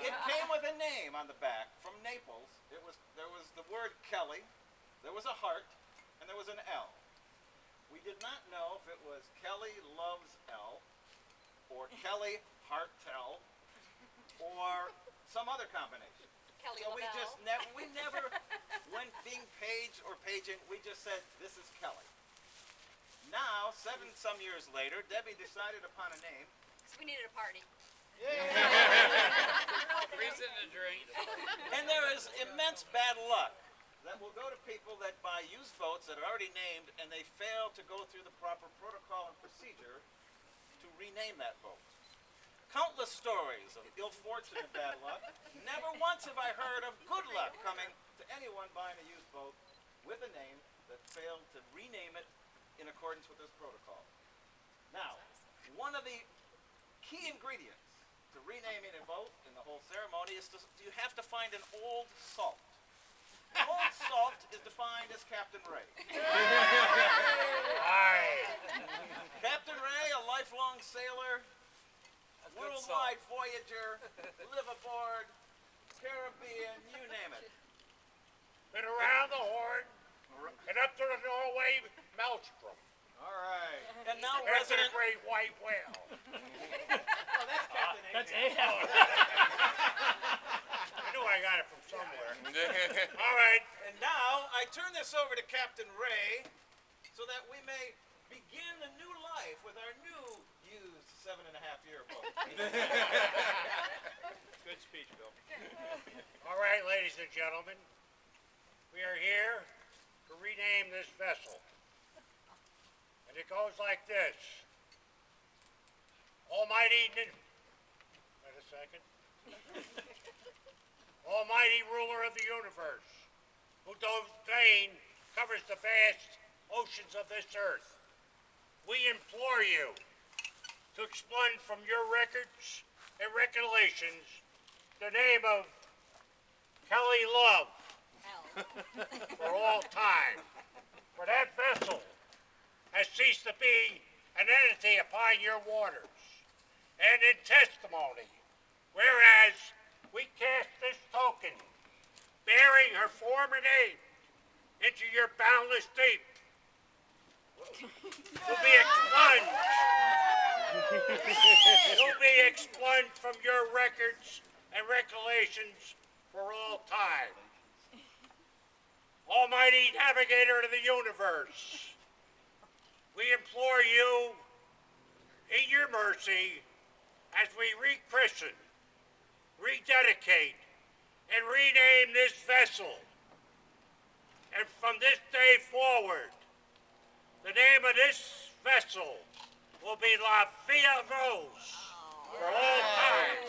It came with a name on the back from Naples. There was the word Kelly, there was a heart, and there was an L. We did not know if it was Kelly Loves L, or Kelly Hartel, or some other combination. Kelly So we never, when being paged or paging, we just said, this is Kelly. Now, some years later, Debbie decided upon a name. Because we needed a party. Reason to drink. And there is immense bad luck that will go to people that buy used boats that are already named and they fail to go through the proper protocol and procedure to rename that boat. Countless stories of ill fortune and bad luck. Never once have I heard of good luck coming to anyone buying a used boat with a name that failed to rename it in accordance with this protocol. Now, one of the key ingredients to renaming a boat in the whole ceremony is you have to find an old salt. Old salt is defined as Captain Ray. Captain Ray, a lifelong sailor, worldwide voyager, live aboard, Caribbean, you name it. Been around the Horn and up to the Norway Maelstrom. All right. And now That's a resident. great white whale. Oh, that's Captain Ahab. That's Ahab. I knew I got it from somewhere. All right. And now I turn this over to Captain Ray so that we may begin a new life with our new used 7.5-year boat. Good speech, Bill. All right, ladies and gentlemen. We are here to rename this vessel. And it goes like this. Almighty, wait a second. Almighty ruler of the universe, who domain covers the vast oceans of this earth, we implore you to expunge from your records and recollections the name of Kelly Love for all time. For that vessel has ceased to be an entity upon your waters, and in testimony, whereas we cast this token, bearing her form and name, into your boundless deep, will be expunged from your records and recollections for all time. Almighty navigator of the universe, we implore you, in your mercy, as we rechristen, rededicate, and rename this vessel. And from this day forward, the name of this vessel will be La Via Rose for all time.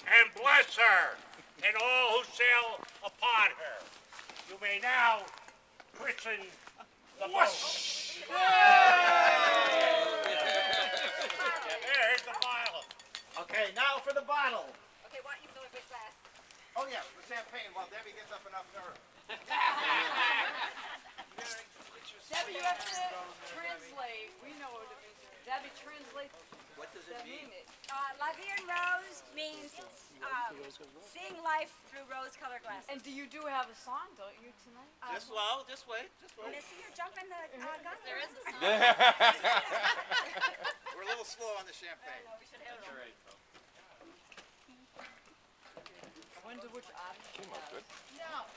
And bless her and all who sail upon her. You may now christen the boat. Here's the bottle. Okay, now for the bottle. Okay, why don't you fill it with glass? Oh yeah, with champagne while Debbie gets up enough nerve. Debbie, you have to translate. We know what it means. Debbie, translate. What does it mean? La Vie en Rose means seeing life through rose-colored glasses. And do you have a song, don't you, tonight? Just wait. Missy, you're jumping the gun. There is a song. We're a little slow on the champagne. We should have it. I wonder which option. No.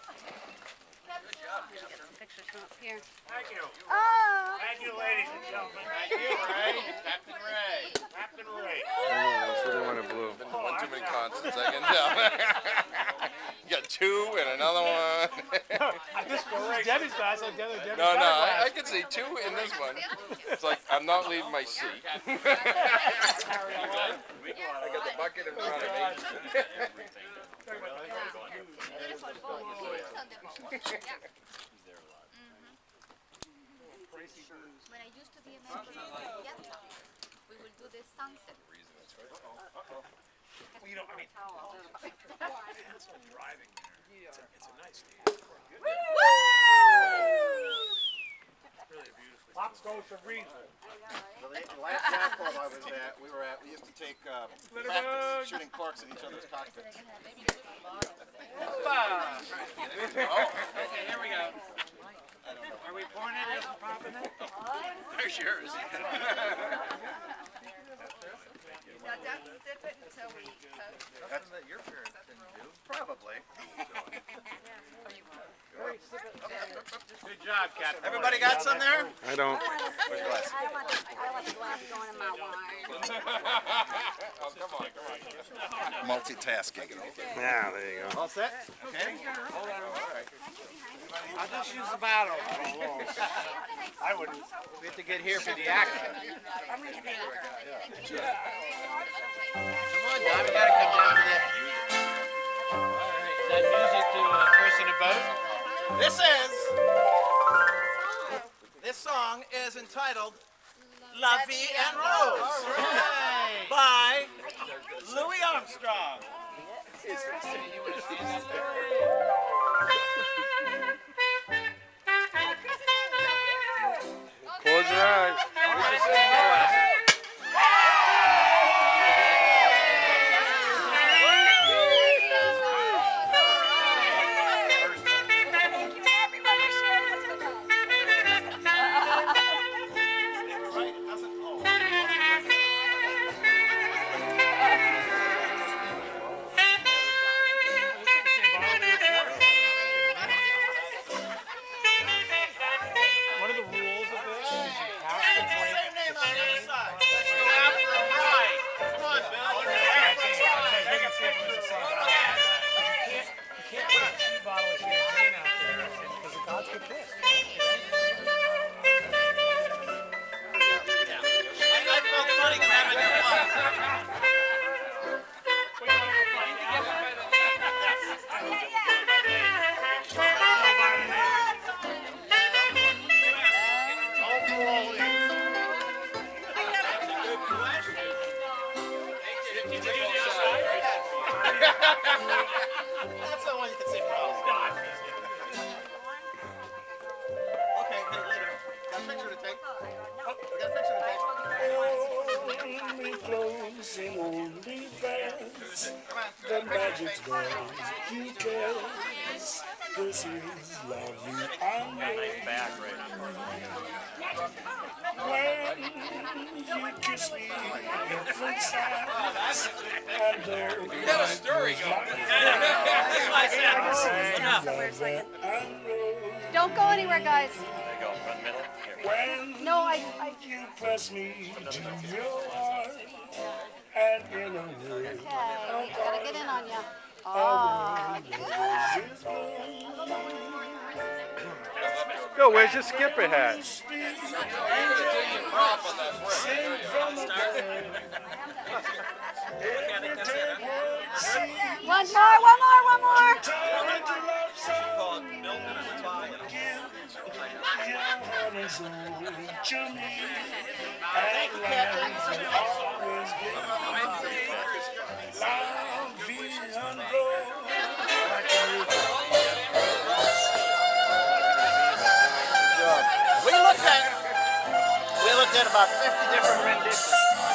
Get some pictures from up here. Thank you. Oh. Thank you, ladies and gentlemen. Thank you, Ray. Captain Ray. Captain Ray. That's the one in blue. Been one too many concerts, I can tell. You got two and another one. This is Debbie's glass, like Debbie's No, glass. I can see two in this one. It's like I'm not leaving my seat. I got the bucket in front of me. When I used to be a member of Yatra, we will do the sunset. Well, you know, I mean, pencil driving there. It's a nice day. It's really a beautifully Pop goes to reason. The last yacht club I was at, we used to take practice shooting corks in each other's cockpits. Okay, here we go. Are we pouring it? Isn't popping it? There's yours. Now don't sip it until we toast. That's something that your parents didn't do. Probably. Good job, Captain. Everybody got some there? I don't. I want the glass going in my wine. Oh, come on. Multitasking. Yeah, there you go. All set? Okay. I'll just use the bottle. I wouldn't. We have to get here for the action. I'm gonna get Come on, Don, we gotta come down to that. Is that music to Chris in a boat? This song is entitled La Vie en Rose by Louis Armstrong. Close your eyes. Everybody share this with us. Right? It doesn't. Oh. One of the rules of this is you have to It's the drink. same name on the other side. Let's go after him right. Come on, Bill. You can't put a tea bottle of champagne out there because the gods get pissed. I felt funny grabbing your mug. That's the one you can say probably. Okay, hey, later. Got a picture to take. Oh, we got a picture to take. Only closing, only fast. Come on. The magic's gone. You guess this is love you and when you kiss me from sides and though You got a story going. That's why I said enough. Don't go anywhere, guys. when No, you press me to your heart and in a word gotta get in on ya. roses bloom. Go, where's your skipper hat? One more. We looked at about 50 different renditions.